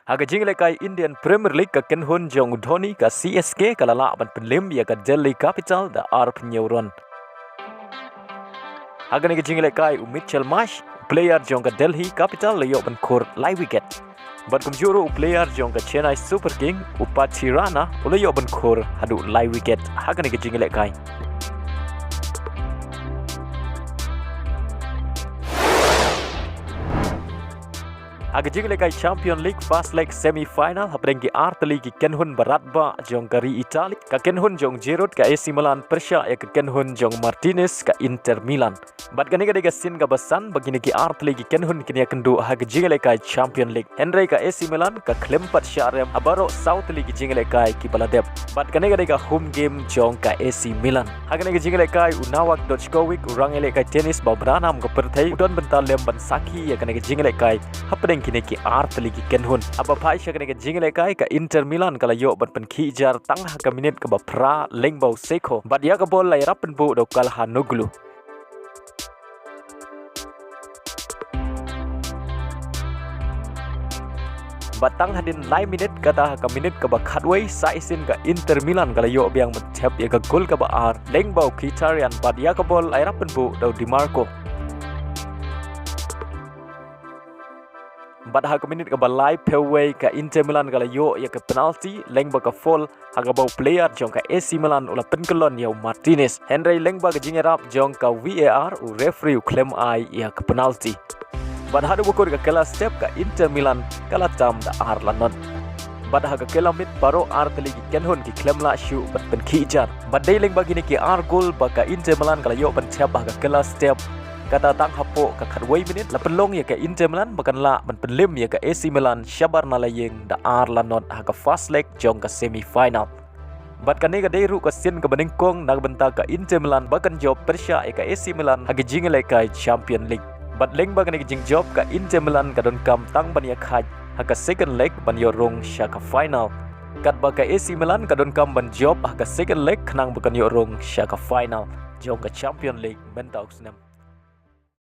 Haga jingle kai Indian Premier League ka Kenhun jong Dhoni ka CSK kalala ban penlim ya ka Delhi Capital da ar penyeuron. Haga ni jingle kai Mitchell Marsh player jong ka Delhi Capital layo ban khor lai wicket. Bat kumjuru player jong ka Chennai Super King Upathirana layo ban khor hadu lai wicket. Haga ni jingle kai. Haga jingle kai Champion League Fast Leg Semi Final haprengki arteli ki Kenhun Baratba jong kari Itali ka Kenhun jong Giroud ka AC Milan Persia ya ka Kenhun jong Martinez ka Inter Milan. Bat gani ka sin ka basan bagini ki arteli ki Kenhun kini kendu haga jingle kai Champion League. Henry ka AC Milan ka Klempat Sharem abaro South League jingle kai ki Baladeb. Bat gani ka home game jong ka AC Milan. Haga ni jingle kai Unawak Djokovic urang ele kai tenis babranam ka perthai udon bental lem ban saki ya kani jingle kai hapreng kini ki arteli ki Kenhun aba phai shakane ka jingle kai ka Inter Milan kala yo ban pen khijar tang ha ka minute ka ba pra lengbau sekho bat ya ka bol lai rapen bu do kal hanuglu batang hadin lai minute kata ka minute ka ba khatway sa isin ka Inter Milan kala yo biang matap ya ka gol ka ba ar lengbau Mkhitaryan bat ya ka bol lai rapen bu do Di Marco. Bat ha ka minute ka balai peway ka Inter Milan kala yo ya ka penalty lengba ka fall haga bau player jong ka AC Milan ula penkelon ya Martinez Henry lengba ka jingerap jong ka VAR u referee claim ai ya ka penalty. Bat ha bukur ka kala step ka Inter Milan kala tam da ar lanon. Bat ha ka kala mit baro ar teli ki Kenhun ki claim la shu bat pen khijar. Bat dei lengba gini ki ar goal ba ka Inter Milan kala yo ban chap ha ka kala step kata tang hapo ka khatway minute la pelong ya ka Inter Milan bakan la ban penlim ya ka AC Milan syabar na layeng da ar lanot ha ka fast leg jong ka semi final. Bat kani ka deiru ka sin ka beningkong nag benta ka Inter Milan bakan job Persia ya ka AC Milan ha jingle ka Champion League. Bat leng bakan ka jing job ka Inter Milan ka don kam tang ban ya khaj ha ka second leg ban yo rong sya ka final. Kat ba ka AC Milan ka don kam ban job ha ka second leg khnang bakan yo rong sya ka final jong ka Champion League benta uksnem.